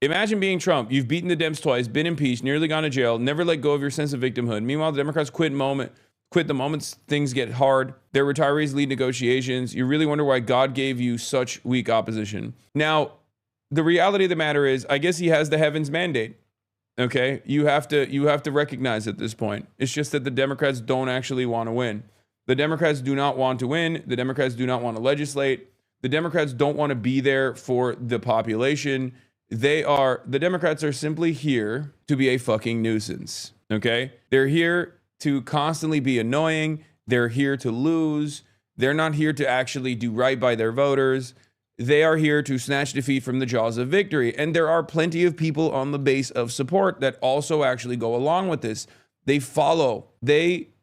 Imagine being Trump. You've beaten the Dems twice, been impeached, nearly gone to jail, never let go of your sense of victimhood. Meanwhile, the Democrats quit the moment things get hard. Their retirees lead negotiations. You really wonder why God gave you such weak opposition. Now, the reality of the matter is, I guess he has the heavens mandate. Okay, you have to recognize at this point. It's just that the Democrats don't actually want to win. The Democrats do not want to win. The Democrats do not want to legislate. The Democrats don't want to be there for the population. The Democrats are simply here to be a fucking nuisance. Okay, they're here to constantly be annoying. They're here to lose. They're not here to actually do right by their voters. They are here to snatch defeat from the jaws of victory. And there are plenty of people on the base of support that also actually go along with this. They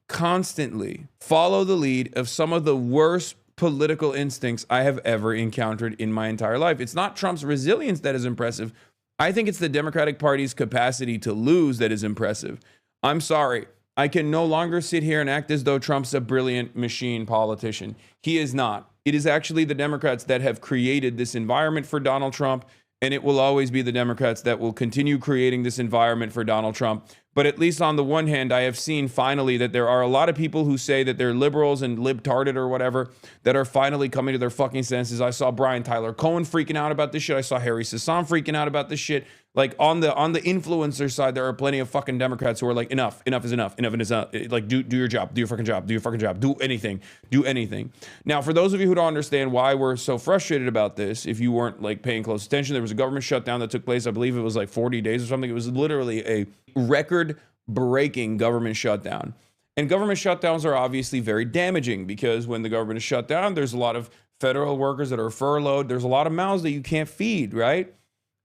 constantly follow the lead of some of the worst political instincts I have ever encountered in my entire life. It's not Trump's resilience that is impressive. I think it's the Democratic Party's capacity to lose that is impressive. I'm sorry. I can no longer sit here and act as though Trump's a brilliant machine politician. He is not. It is actually the Democrats that have created this environment for Donald Trump, and it will always be the Democrats that will continue creating this environment for Donald Trump. But at least on the one hand, I have seen finally that there are a lot of people who say that they're liberals and libtarded or whatever that are finally coming to their fucking senses. I saw Brian Tyler Cohen freaking out about this shit. I saw Harry Hasan freaking out about this shit. Like on the influencer side, there are plenty of fucking Democrats who are like, enough is enough. Enough is enough. Like, do your job. Do your fucking job. Do your fucking job. Do anything. Do anything. Now, for those of you who don't understand why we're so frustrated about this, if you weren't like paying close attention, there was a government shutdown that took place. I believe it was like 40 days or something. It was literally a record-breaking government shutdown. And government shutdowns are obviously very damaging because when the government is shut down, there's a lot of federal workers that are furloughed. There's a lot of mouths that you can't feed, right?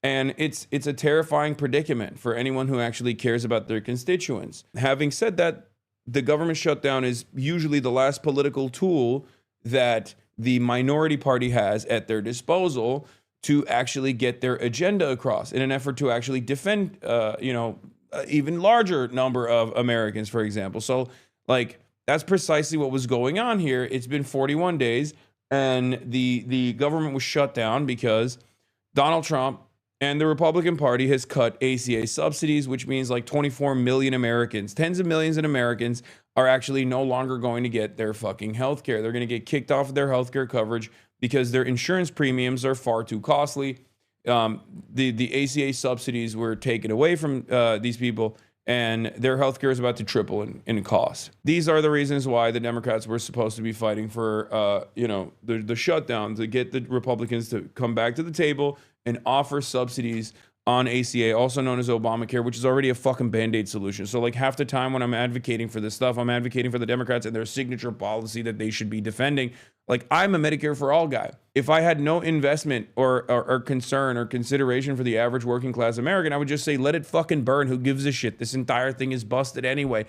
And it's a terrifying predicament for anyone who actually cares about their constituents. Having said that, the government shutdown is usually the last political tool that the minority party has at their disposal to actually get their agenda across in an effort to actually defend, even larger number of Americans, for example. So, like, that's precisely what was going on here. It's been 41 days, and the government was shut down because Donald Trump and the Republican Party has cut ACA subsidies, which means like 24 million Americans, tens of millions of Americans are actually no longer going to get their fucking health care. They're going to get kicked off of their health care coverage because their insurance premiums are far too costly. The ACA subsidies were taken away from these people, and their health care is about to triple in cost. These are the reasons why the Democrats were supposed to be fighting for, the shutdown to get the Republicans to come back to the table and offer subsidies on ACA, also known as Obamacare, which is already a fucking Band-Aid solution. So like half the time when I'm advocating for this stuff, I'm advocating for the Democrats and their signature policy that they should be defending. Like, I'm a Medicare for all guy. If I had no investment or concern or consideration for the average working class American, I would just say, let it fucking burn. Who gives a shit? This entire thing is busted anyway.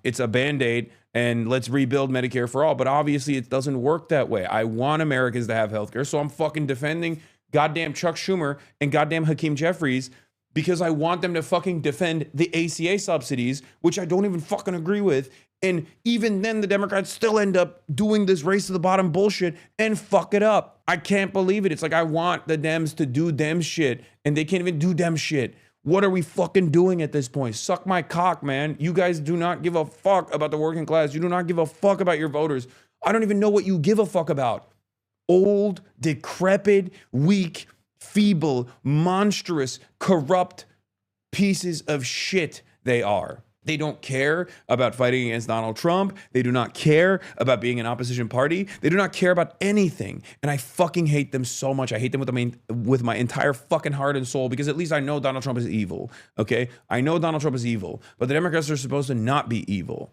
It's a Band-Aid, and let's rebuild Medicare for all. But obviously it doesn't work that way. I want Americans to have healthcare, so I'm fucking defending goddamn Chuck Schumer and goddamn Hakeem Jeffries because I want them to fucking defend the ACA subsidies, which I don't even fucking agree with. And even then, the Democrats still end up doing this race to the bottom bullshit and fuck it up. I can't believe it. It's like, I want the Dems to do Dem shit, and they can't even do Dem shit. What are we fucking doing at this point? Suck my cock, man. You guys do not give a fuck about the working class. You do not give a fuck about your voters. I don't even know what you give a fuck about. Old, decrepit, weak, feeble, monstrous, corrupt pieces of shit they are. They don't care about fighting against Donald Trump. They do not care about being an opposition party. They do not care about anything. And I fucking hate them so much. I hate them with my entire fucking heart and soul, because at least I know Donald Trump is evil, okay? I know Donald Trump is evil, but the Democrats are supposed to not be evil,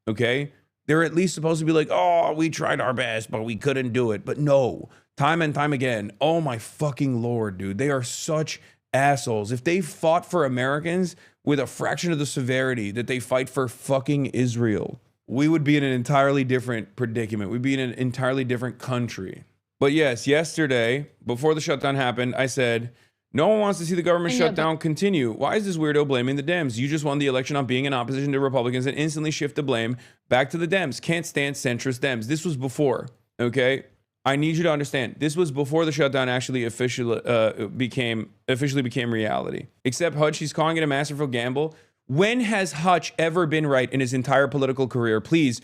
okay? They're at least supposed to be like, oh, we tried our best, but we couldn't do it. But no, time and time again, oh my fucking Lord, dude. They are such assholes. If they fought for Americans with a fraction of the severity that they fight for fucking Israel, we would be in an entirely different predicament. We'd be in an entirely different country. But yes, yesterday, before the shutdown happened, I said, no one wants to see the government shutdown continue. Why is this weirdo blaming the Dems? You just won the election on being in opposition to Republicans and instantly shift the blame back to the Dems. Can't stand centrist Dems. This was before, okay? I need you to understand, this was before the shutdown actually officially became reality. Except Hutch, he's calling it a masterful gamble. When has Hutch ever been right in his entire political career? Please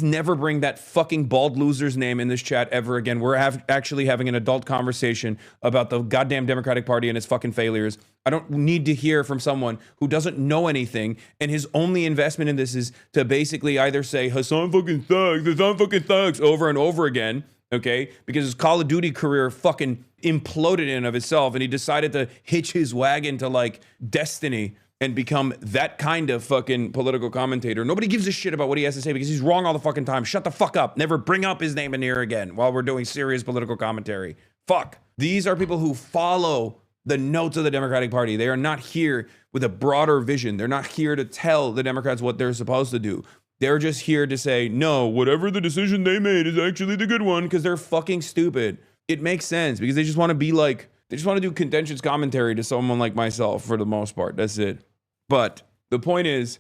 never bring that fucking bald loser's name in this chat ever again. We're actually having an adult conversation about the goddamn Democratic Party and its fucking failures. I don't need to hear from someone who doesn't know anything, and his only investment in this is to basically either say Hasan fucking thugs over and over again, okay? Because his Call of Duty career fucking imploded in and of itself, and he decided to hitch his wagon to like Destiny and become that kind of fucking political commentator. Nobody gives a shit about what he has to say because he's wrong all the fucking time. Shut the fuck up. Never bring up his name in here again while we're doing serious political commentary. Fuck. These are people who follow the notes of the Democratic Party. They are not here with a broader vision. They're not here to tell the Democrats what they're supposed to do. They're just here to say, no, whatever the decision they made is actually the good one, because they're fucking stupid. It makes sense because they just want to be like, they just want to do contentious commentary to someone like myself for the most part. That's it. But the point is,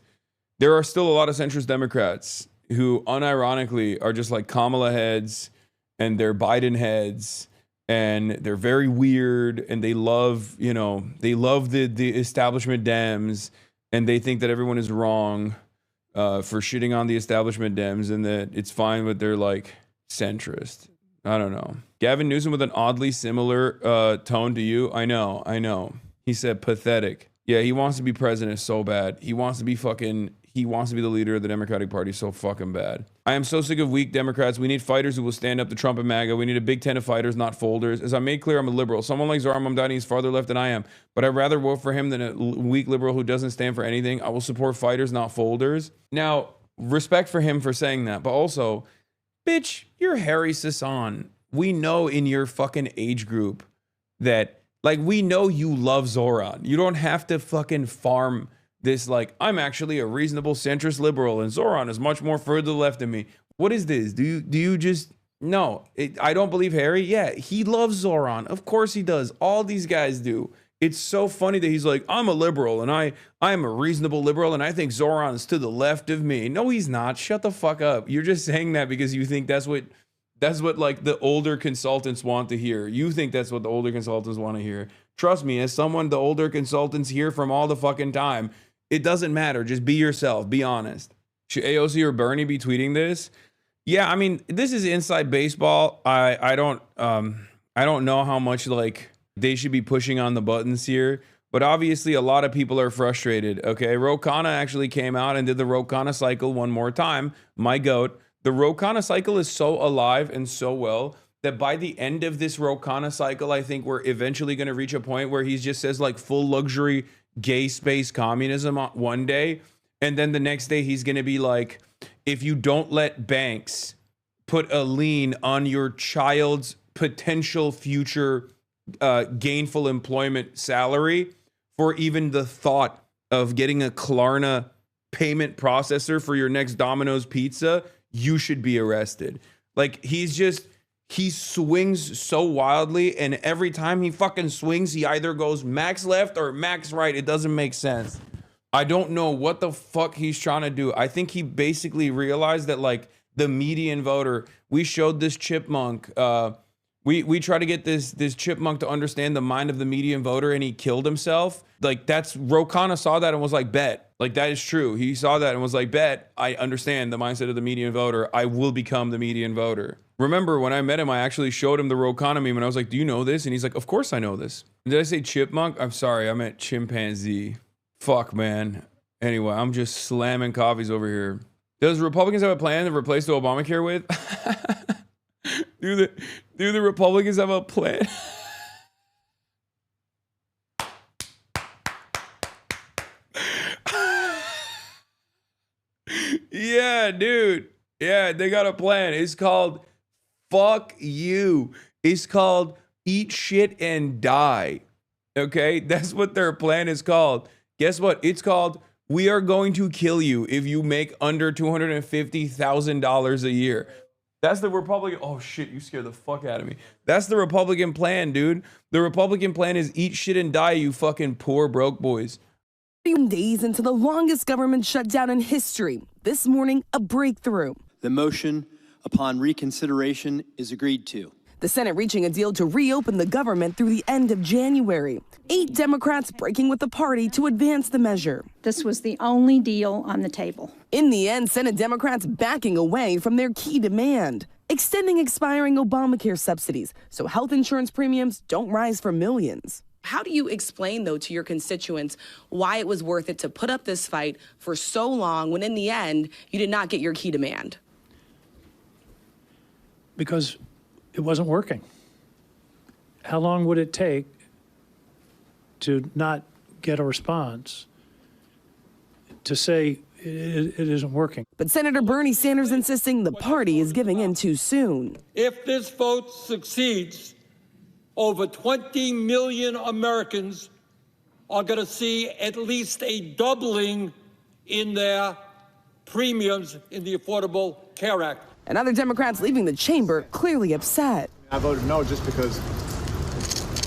there are still a lot of centrist Democrats who unironically are just like Kamala heads and they're Biden heads, and they're very weird, and they love, you know, they love the establishment Dems, and they think that everyone is wrong for shitting on the establishment Dems, and that it's fine with their like centrist. I don't know. Gavin Newsom with an oddly similar tone to you. I know. He said pathetic. Yeah, he wants to be president so bad. He wants to be the leader of the Democratic Party so fucking bad. I am so sick of weak Democrats. We need fighters who will stand up to Trump and MAGA. We need a big tent of fighters, not folders. As I made clear, I'm a liberal. Someone like Zohran Mamdani is farther left than I am, but I'd rather vote for him than a weak liberal who doesn't stand for anything. I will support fighters, not folders. Now, respect for him for saying that, but also, bitch, you're Harry Sasan. We know in your fucking age group that, like, we know you love Zohran. You don't have to fucking farm this, like, I'm actually a reasonable centrist liberal and Zohran is much more further left than me. What is this? Do you just, no, I don't believe Harry. Yeah, he loves Zohran. Of course he does. All these guys do. It's so funny that he's like, I'm a liberal and I am a reasonable liberal and I think Zohran's to the left of me. No, he's not. Shut the fuck up. You're just saying that because you think that's what like the older consultants want to hear. You think that's what the older consultants want to hear. Trust me, as someone the older consultants hear from all the fucking time, it doesn't matter. Just be yourself. Be honest. Should AOC or Bernie be tweeting this? Yeah, I mean, this is inside baseball. I don't know how much like they should be pushing on the buttons here, but obviously a lot of people are frustrated. Okay, Ro Khanna actually came out and did the Ro Khanna cycle one more time. My goat. The Ro Khanna cycle is so alive and so well that by the end of this Ro Khanna cycle, I think we're eventually going to reach a point where he just says like full luxury gay space communism one day. And then the next day he's going to be like, if you don't let banks put a lien on your child's potential future gainful employment salary for even the thought of getting a Klarna payment processor for your next Domino's pizza, you should be arrested. Like, he swings so wildly, and every time he fucking swings, he either goes max left or max right. It doesn't make sense. I don't know what the fuck he's trying to do. I think he basically realized that, like, the median voter, we showed this chipmunk, we try to get this chipmunk to understand the mind of the median voter, and he killed himself. Like, that's, Ro Khanna saw that and was like, bet. Like, that is true. He saw that and was like, bet, I understand the mindset of the median voter. I will become the median voter. Remember, when I met him, I actually showed him the Ro Khanna meme, and I was like, do you know this? And he's like, of course I know this. Did I say chipmunk? I'm sorry, I meant chimpanzee. Fuck, man. Anyway, I'm just slamming coffees over here. Does Republicans have a plan to replace the Obamacare with? Do the Republicans have a plan? Yeah, dude. Yeah, they got a plan. It's called fuck you. It's called eat shit and die. Okay? That's what their plan is called. Guess what? It's called we are going to kill you if you make under $250,000 a year. That's the Republican. Oh shit, you scared the fuck out of me. That's the Republican plan, dude. The Republican plan is eat shit and die, you fucking poor broke boys. Days into the longest government shutdown in history. This morning, a breakthrough. The motion upon reconsideration is agreed to. The Senate reaching a deal to reopen the government through the end of January. 8 Democrats breaking with the party to advance the measure. This was the only deal on the table. In the end, Senate Democrats backing away from their key demand, extending expiring Obamacare subsidies so health insurance premiums don't rise for millions. How do you explain, though, to your constituents why it was worth it to put up this fight for so long when in the end you did not get your key demand? Because it wasn't working. How long would it take to not get a response to say it isn't working? But Senator Bernie Sanders insisting the party is giving in too soon. If this vote succeeds, over 20 million Americans are going to see at least a doubling in their premiums in the Affordable Care Act. And other Democrats leaving the chamber clearly upset. I voted no just because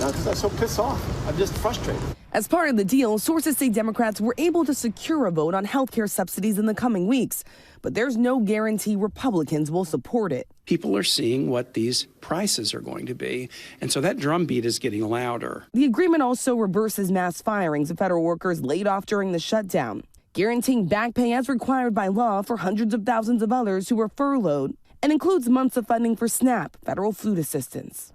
I'm so pissed off. I'm just frustrated. As part of the deal, sources say Democrats were able to secure a vote on health care subsidies in the coming weeks. But there's no guarantee Republicans will support it. People are seeing what these prices are going to be, and so that drumbeat is getting louder. The agreement also reverses mass firings of federal workers laid off during the shutdown, guaranteeing back pay as required by law for hundreds of thousands of others who were furloughed, and includes months of funding for SNAP, federal food assistance.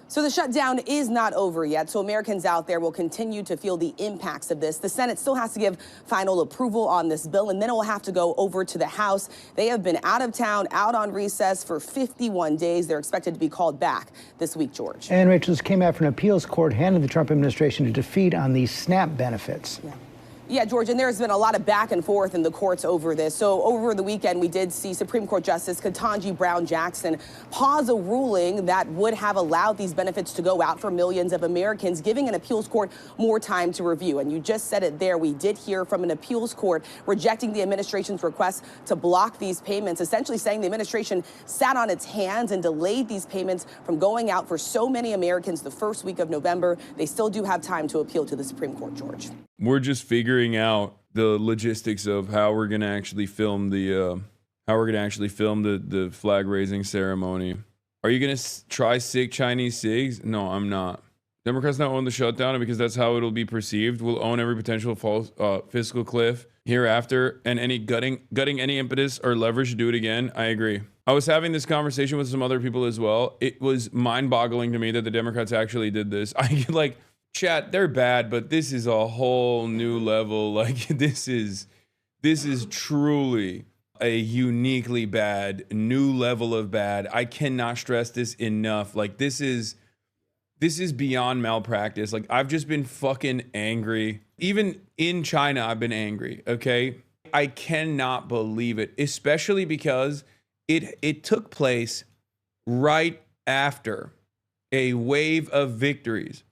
So the shutdown is not over yet, so Americans out there will continue to feel the impacts of this. The Senate still has to give final approval on this bill, and then it will have to go over to the House. They have been out of town, out on recess for 51 days. They're expected to be called back this week, George. And Rachel, this came after an appeals court handed the Trump administration a defeat on these SNAP benefits. Yeah, George, and there's been a lot of back and forth in the courts over this. So over the weekend, we did see Supreme Court Justice Ketanji Brown Jackson pause a ruling that would have allowed these benefits to go out for millions of Americans, giving an appeals court more time to review. And you just said it there. We did hear from an appeals court rejecting the administration's request to block these payments, essentially saying the administration sat on its hands and delayed these payments from going out for so many Americans the first week of November. They still do have time to appeal to the Supreme Court, George. We're just figuring out the logistics of how we're gonna actually film the the flag raising ceremony. Are you gonna try Chinese SIGs? No, I'm not. Democrats not own the shutdown, and because that's how it'll be perceived, we'll own every potential false fiscal cliff hereafter, and any gutting any impetus or leverage to do it again. I agree. I was having this conversation with some other people as well. It was mind-boggling to me that the Democrats actually did this. I like. Chat, they're bad, but this is a whole new level. Like this is truly a uniquely bad, new level of bad. I cannot stress this enough. Like this is beyond malpractice. Like I've just been fucking angry. Even in China, I've been angry, okay? I cannot believe it, especially because it took place right after a wave of victories.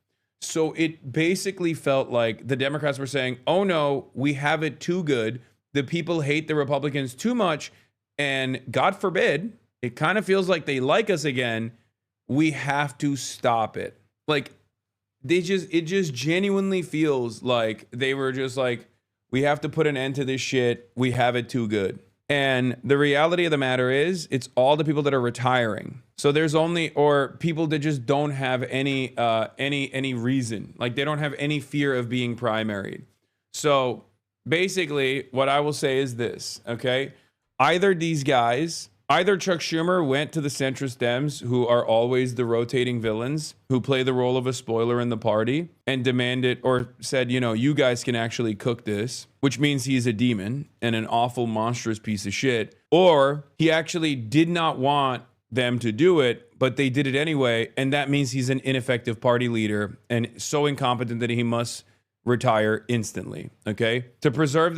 So it basically felt like the Democrats were saying, oh no, we have it too good. The people hate the Republicans too much. And God forbid, it kind of feels like they like us again. We have to stop it. Like it just genuinely feels like they were just like, we have to put an end to this shit. We have it too good. And the reality of the matter is, it's all the people that are retiring. So there's only, or people that just don't have any reason. Like they don't have any fear of being primaried. So basically what I will say is this, okay? Either Chuck Schumer went to the centrist Dems, who are always the rotating villains, who play the role of a spoiler in the party, and demanded or said, you know, you guys can actually cook this, which means he's a demon and an awful, monstrous piece of shit. Or he actually did not want them to do it, but they did it anyway, and that means he's an ineffective party leader and so incompetent that he must retire instantly, okay? To preserve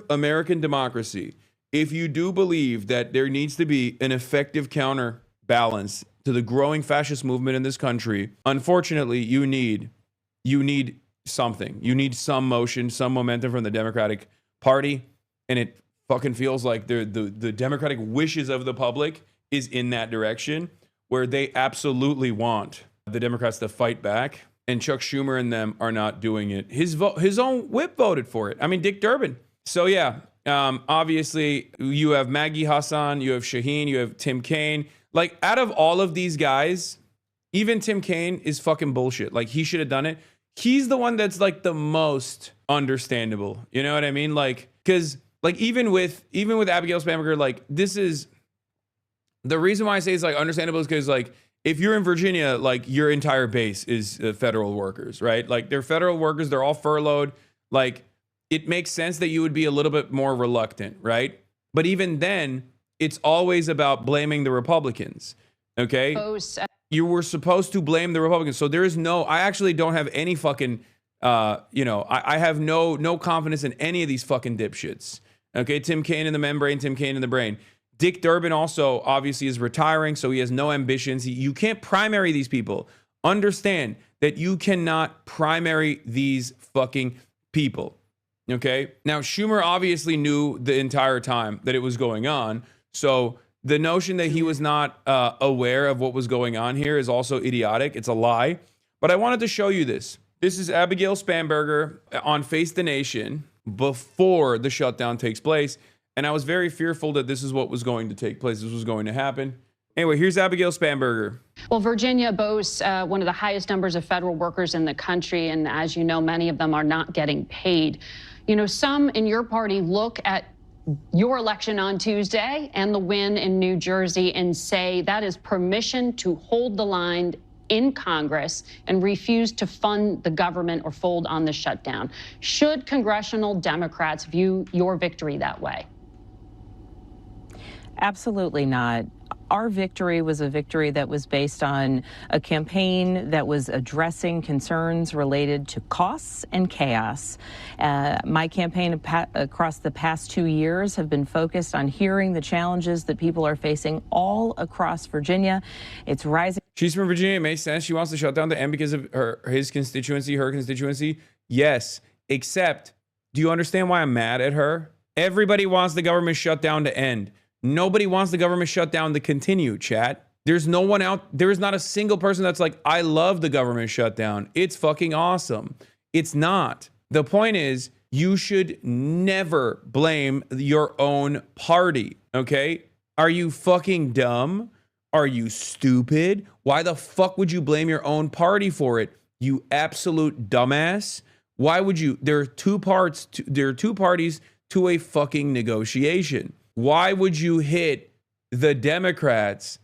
American democracy, if you do believe that there needs to be an effective counterbalance to the growing fascist movement in this country, unfortunately, you need something. You need some motion, some momentum from the Democratic Party, and it fucking feels like the Democratic wishes of the public is in that direction, where they absolutely want the Democrats to fight back, and Chuck Schumer and them are not doing it. His own whip voted for it. I mean, Dick Durbin. So yeah, Obviously, you have Maggie Hassan, you have Shaheen, you have Tim Kaine. Like, out of all of these guys, even Tim Kaine is fucking bullshit. Like, he should have done it. He's the one that's like the most understandable. You know what I mean? Like, because like even with Abigail Spanberger, like, this is the reason why I say it's like understandable is because like if you're in Virginia, like your entire base is federal workers, right? Like they're federal workers, they're all furloughed. Like it makes sense that you would be a little bit more reluctant, right? But even then, it's always about blaming the Republicans. Okay. You were supposed to blame the Republicans. So there is no, I actually don't have any fucking, I have no confidence in any of these fucking dipshits. Okay. Tim Kaine in the membrane, Tim Kaine in the brain. Dick Durbin also obviously is retiring, so he has no ambitions. You can't primary these people. Understand that you cannot primary these fucking people. Okay. Now, Schumer obviously knew the entire time that it was going on. So the notion that he was not aware of what was going on here is also idiotic. It's a lie. But I wanted to show you this. This is Abigail Spanberger on Face the Nation before the shutdown takes place. And I was very fearful that this is what was going to take place. This was going to happen. Anyway, here's Abigail Spanberger. Well, Virginia boasts one of the highest numbers of federal workers in the country. And as you know, many of them are not getting paid. You know, some in your party look at your election on Tuesday and the win in New Jersey and say that is permission to hold the line in Congress and refuse to fund the government or fold on the shutdown. Should congressional Democrats view your victory that way? Absolutely not. Our victory was a victory that was based on a campaign that was addressing concerns related to costs and chaos. My campaign across the past 2 years have been focused on hearing the challenges that people are facing all across Virginia. It's rising. She's from Virginia. It makes sense. She wants to shut down the end because of his constituency, her constituency. Yes, except, do you understand why I'm mad at her? Everybody wants the government shutdown to end. Nobody wants the government shutdown to continue, chat. There's no one out. There is not a single person that's like, I love the government shutdown. It's fucking awesome. It's not. The point is, you should never blame your own party, okay? Are you fucking dumb? Are you stupid? Why the fuck would you blame your own party for it? You absolute dumbass. Why would you? There are two parties to a fucking negotiation. Why would you hit the Democrats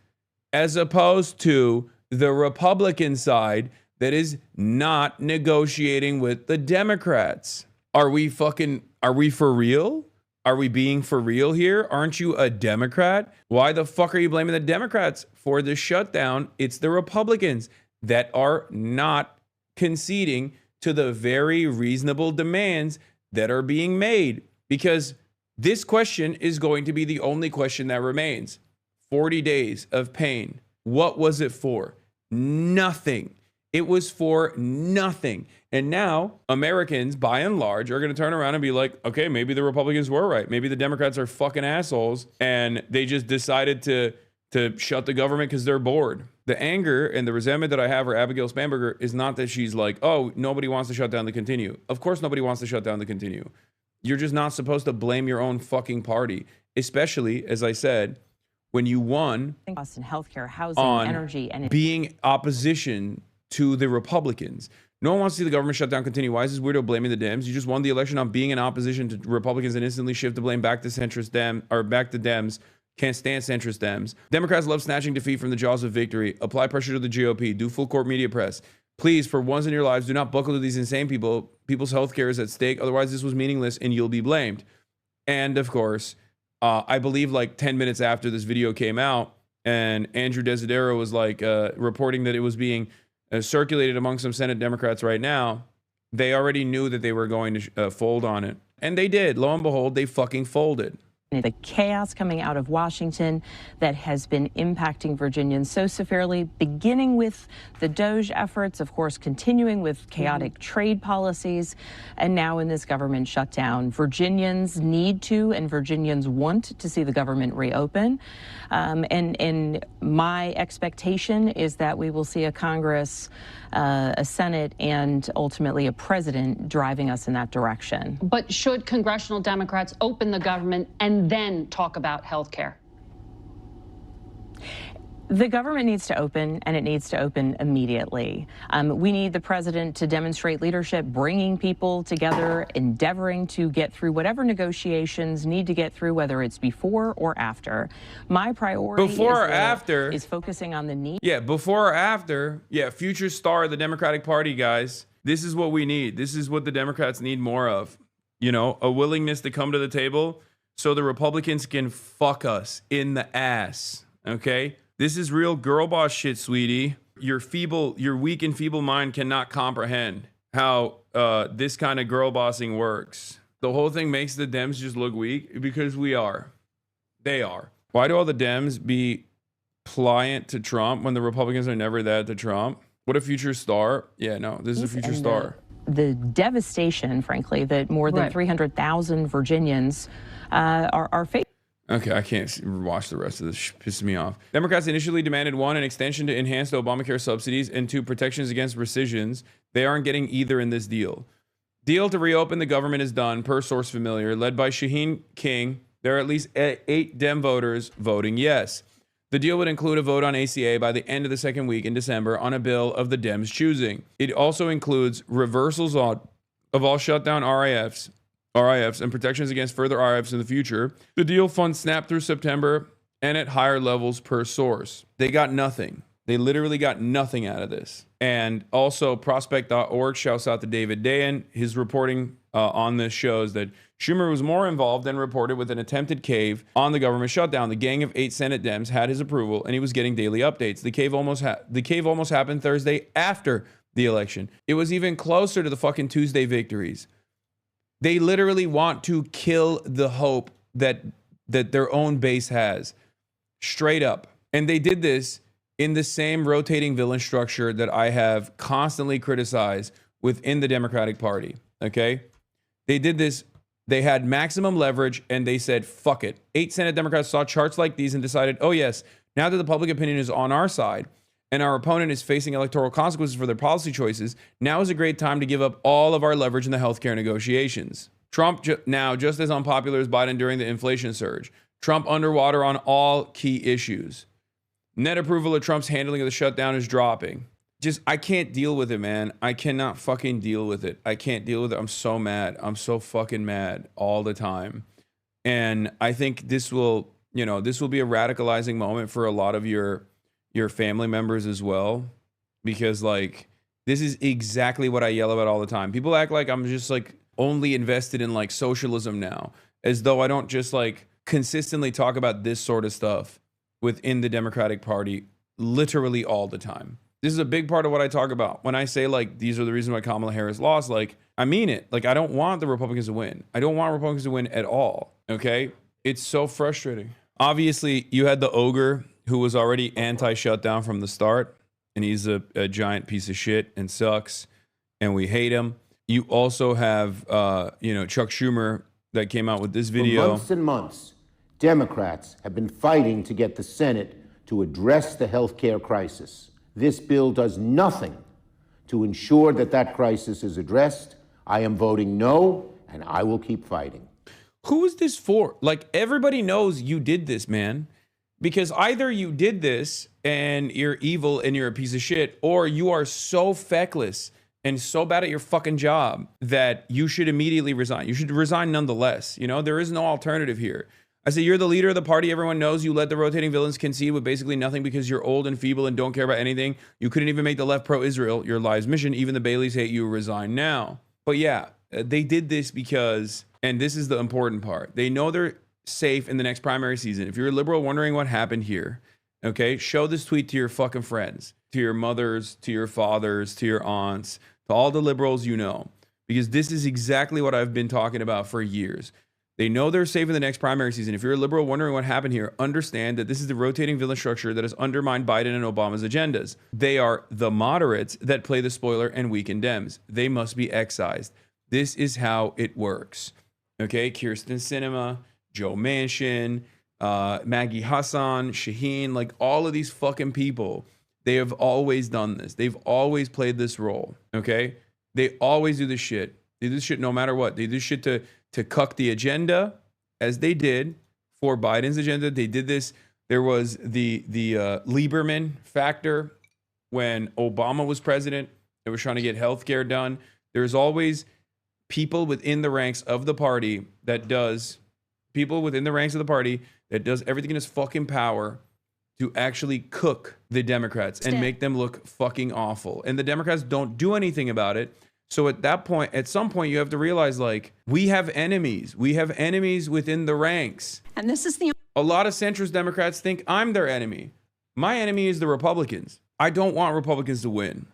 as opposed to the Republican side that is not negotiating with the Democrats? Are we for real? Are we being for real here? Aren't you a Democrat? Why the fuck are you blaming the Democrats for the shutdown? It's the Republicans that are not conceding to the very reasonable demands that are being made, because this question is going to be the only question that remains. 40 days of pain. What was it for? Nothing. It was for nothing. And now Americans, by and large, are going to turn around and be like, okay, maybe the Republicans were right. Maybe the Democrats are fucking assholes and they just decided to shut the government because they're bored. The anger and the resentment that I have for Abigail Spanberger is not that she's like, oh, nobody wants to shut down the continue. Of course nobody wants to shut down the continue. You're just not supposed to blame your own fucking party, especially, as I said, when you won Costs in healthcare, housing, on energy, and being opposition to the Republicans. No one wants to see the government shutdown continue. Why is this weirdo blaming the Dems? You just won the election on being in opposition to Republicans and instantly shift the blame back to centrist back to Dems. Can't stand centrist Dems. Democrats love snatching defeat from the jaws of victory. Apply pressure to the GOP. Do full court media press. Please, for once in your lives, do not buckle to these insane people. People's health care is at stake. Otherwise, this was meaningless and you'll be blamed. And of course, I believe like 10 minutes after this video came out and Andrew Desidero was like reporting that it was being circulated among some Senate Democrats right now, they already knew that they were going to fold on it. And they did. Lo and behold, they fucking folded. The chaos coming out of Washington that has been impacting Virginians so severely, beginning with the DOGE efforts, of course, continuing with chaotic trade policies, and now in this government shutdown. Virginians need to, and Virginians want to see the government reopen. And my expectation is that we will see a Congress a Senate and ultimately a president driving us in that direction. But should congressional Democrats open the government and then talk about health care? The government needs to open, and it needs to open immediately. We need the president to demonstrate leadership, bringing people together, endeavoring to get through whatever negotiations need to get through, whether it's before or after. My priority is focusing on the need. Yeah, before or after. Yeah, future star of the Democratic Party, guys. This is what we need. This is what the Democrats need more of. You know, a willingness to come to the table so the Republicans can fuck us in the ass. Okay? This is real girl boss shit, sweetie. Your weak and feeble mind cannot comprehend how this kind of girl bossing works. The whole thing makes the Dems just look weak because we are. They are. Why do all the Dems be pliant to Trump when the Republicans are never that to Trump? What a future star. Yeah, no, this is a future star. The devastation, frankly, that more than 300,000 Virginians are facing. Okay, I can't watch the rest of this. Pisses me off. Democrats initially demanded 1, an extension to enhance the Obamacare subsidies, and 2, protections against rescissions. They aren't getting either in this deal. Deal to reopen the government is done, per source familiar, led by Shaheen King. There are at least 8 Dem voters voting yes. The deal would include a vote on ACA by the end of the second week in December on a bill of the Dems' choosing. It also includes reversals of all shutdown RIFs and protections against further RIFs in the future. The deal funds SNAP through September and at higher levels per source. They got nothing. They literally got nothing out of this. And also prospect.org shouts out to David Dayen. His reporting on this shows that Schumer was more involved than reported with an attempted cave on the government shutdown. The gang of 8 Senate Dems had his approval and he was getting daily updates. The cave almost happened Thursday after the election. It was even closer to the fucking Tuesday victories. They literally want to kill the hope that their own base has. Straight up. And they did this in the same rotating villain structure that I have constantly criticized within the Democratic Party. Okay? They did this. They had maximum leverage and they said, fuck it. 8 Senate Democrats saw charts like these and decided, oh yes, now that the public opinion is on our side, and our opponent is facing electoral consequences for their policy choices, now is a great time to give up all of our leverage in the healthcare negotiations. Trump now just as unpopular as Biden during the inflation surge. Trump underwater on all key issues. Net approval of Trump's handling of the shutdown is dropping. I can't deal with it, man. I cannot fucking deal with it. I can't deal with it. I'm so mad. I'm so fucking mad all the time. And I think this will be a radicalizing moment for a lot of your family members as well, because like this is exactly what I yell about all the time. People act like I'm just like only invested in like socialism now, as though I don't just like consistently talk about this sort of stuff within the Democratic Party literally all the time. This is a big part of what I talk about when I say like these are the reasons why Kamala Harris lost. Like I mean it. Like I don't want the Republicans to win. I don't want Republicans to win at all. Okay, it's so frustrating. Obviously, you had the ogre who was already anti-shutdown from the start, and he's a giant piece of shit and sucks, and we hate him. You also have, Chuck Schumer that came out with this video. For months and months, Democrats have been fighting to get the Senate to address the healthcare crisis. This bill does nothing to ensure that crisis is addressed. I am voting no, and I will keep fighting. Who is this for? Like, everybody knows you did this, man. Because either you did this and you're evil and you're a piece of shit, or you are so feckless and so bad at your fucking job that you should immediately resign. You should resign nonetheless. You know, there is no alternative here. I say, you're the leader of the party. Everyone knows you let the rotating villains concede with basically nothing because you're old and feeble and don't care about anything. You couldn't even make the left pro-Israel your lives mission. Even the Baileys hate you. Resign now. But yeah, they did this because, and this is the important part, they know they're safe in the next primary season. If you're a liberal wondering what happened here, okay, show this tweet to your fucking friends, to your mothers, to your fathers, to your aunts, to all the liberals you know, because this is exactly what I've been talking about for years. They know they're safe in the next primary season. If you're a liberal wondering what happened here, understand that this is the rotating villain structure that has undermined Biden and Obama's agendas. They are the moderates that play the spoiler and weaken Dems. They must be excised. This is how it works. Okay, Kirsten Sinema, Joe Manchin, Maggie Hassan, Shaheen, like all of these fucking people, They have always done this. They've always played this role, okay? They always do this shit. They do this shit no matter what. They do this shit to cuck the agenda, as they did for Biden's agenda. They did this. There was the Lieberman factor when Obama was president. They were trying to get health care done. There's always people within the ranks of the party that does everything in his fucking power to actually cook the Democrats and make them look fucking awful. And the Democrats don't do anything about it. So at some point, you have to realize, like, we have enemies. We have enemies within the ranks. And this is A lot of centrist Democrats think I'm their enemy. My enemy is the Republicans. I don't want Republicans to win.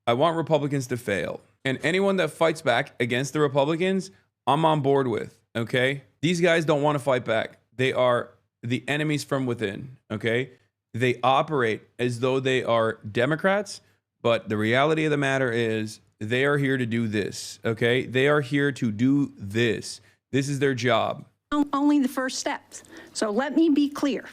I want Republicans to fail. And anyone that fights back against the Republicans, I'm on board with, okay? These guys don't want to fight back. They are the enemies from within, okay? They operate as though they are Democrats, but the reality of the matter is they are here to do this, okay? They are here to do this. This is their job. only the first steps. So let me be clear.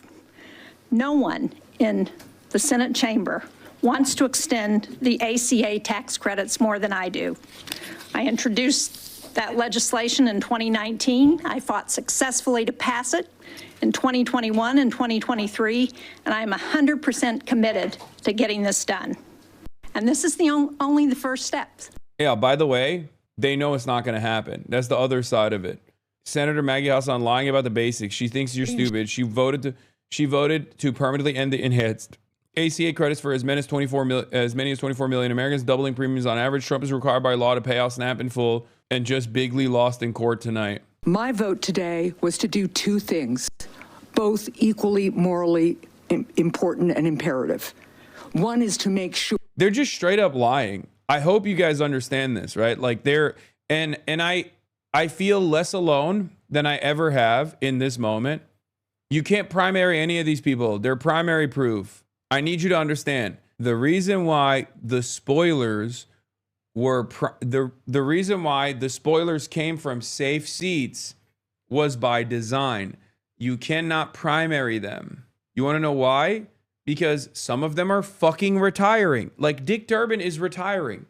No one in the Senate chamber wants to extend the ACA tax credits more than I do. I introduced that legislation in 2019. I fought successfully to pass it in 2021 and 2023, and I am 100% committed to getting this done. And this is only the first steps. Yeah, by the way, they know it's not going to happen. That's the other side of it. Senator Maggie Hasan lying about the basics. She thinks you're stupid. She voted to permanently end the enhanced ACA credits for as many as 24 million Americans, doubling premiums on average. Trump is required by law to pay out SNAP in full and just bigly lost in court tonight. My vote today was to do two things, both equally morally important and imperative. One is to make sure they're just straight up lying. I hope you guys understand this, right? Like I feel less alone than I ever have in this moment. You can't primary any of these people. They're primary proof. I need you to understand the reason why the spoilers were the reason why the spoilers came from safe seats was by design. You cannot primary them. You want to know why? Because some of them are fucking retiring. Like Dick Durbin is retiring.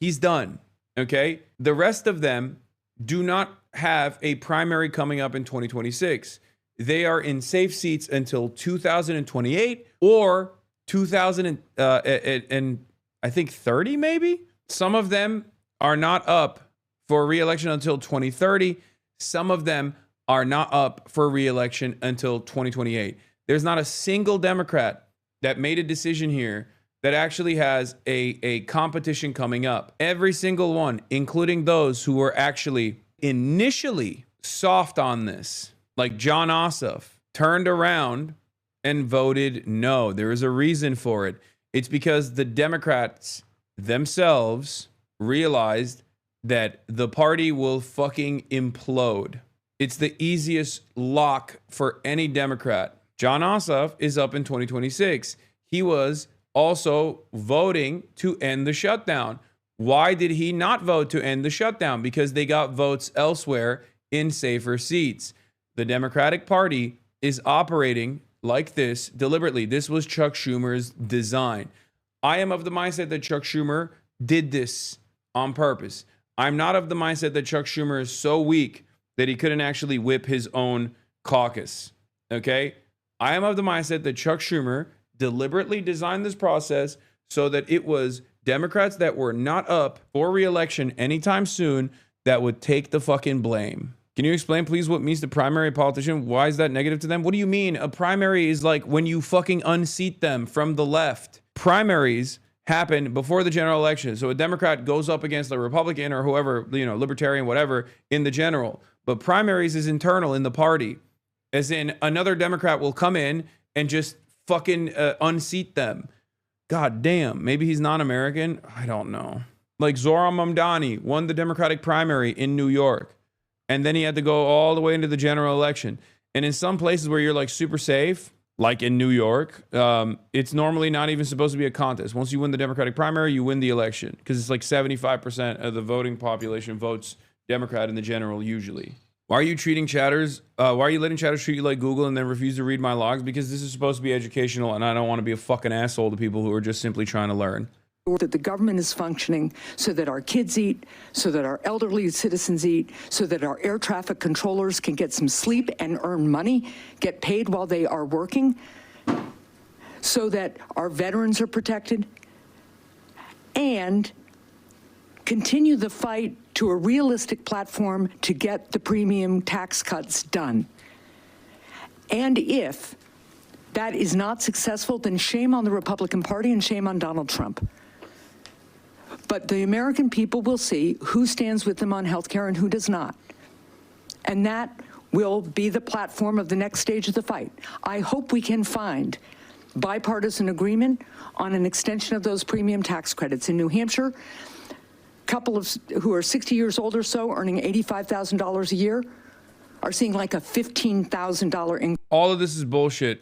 He's done. Okay? The rest of them do not have a primary coming up in 2026. They are in safe seats until 2028 or 2000 and I think 30 maybe. Some of them are not up for re-election until 2030. Some of them are not up for re-election until 2028. There's not a single Democrat that made a decision here that actually has a competition coming up. Every single one, including those who were actually initially soft on this, like John Ossoff, turned around and voted no. There is a reason for it. It's because the Democrats themselves realized that the party will fucking implode. It's the easiest lock for any Democrat. John Ossoff is up in 2026. He was also voting to end the shutdown. Why did he not vote to end the shutdown? Because they got votes elsewhere in safer seats. The Democratic Party is operating like this deliberately. This was Chuck Schumer's design. I am of the mindset that Chuck Schumer did this on purpose. I'm not of the mindset that Chuck Schumer is so weak that he couldn't actually whip his own caucus. Okay? I am of the mindset that Chuck Schumer deliberately designed this process so that it was Democrats that were not up for re-election anytime soon that would take the fucking blame. Can you explain, please, what means the primary politician? Why is that negative to them? What do you mean? A primary is like when you fucking unseat them from the left. Primaries happen before the general election. So a Democrat goes up against a Republican or whoever, libertarian, whatever, in the general. But primaries is internal in the party. As in, another Democrat will come in and just fucking unseat them. God damn, maybe he's not American. I don't know. Like Zohran Mamdani won the Democratic primary in New York. And then he had to go all the way into the general election. And in some places where you're like super safe, like in New York, it's normally not even supposed to be a contest. Once you win the Democratic primary, you win the election. Because it's like 75% of the voting population votes Democrat in the general usually. Why are you treating chatters? Why are you letting chatters treat you like Google and then refuse to read my logs? Because this is supposed to be educational, and I don't want to be a fucking asshole to people who are just simply trying to learn. That the government is functioning so that our kids eat, so that our elderly citizens eat, so that our air traffic controllers can get some sleep and earn money, get paid while they are working, so that our veterans are protected, and continue the fight to a realistic platform to get the premium tax cuts done. And if that is not successful, then shame on the Republican Party and shame on Donald Trump. But the American people will see who stands with them on health care and who does not. And that will be the platform of the next stage of the fight. I hope we can find bipartisan agreement on an extension of those premium tax credits. In New Hampshire, couple of who are 60 years old or so, earning $85,000 a year, are seeing like a $15,000 increase. All of this is bullshit.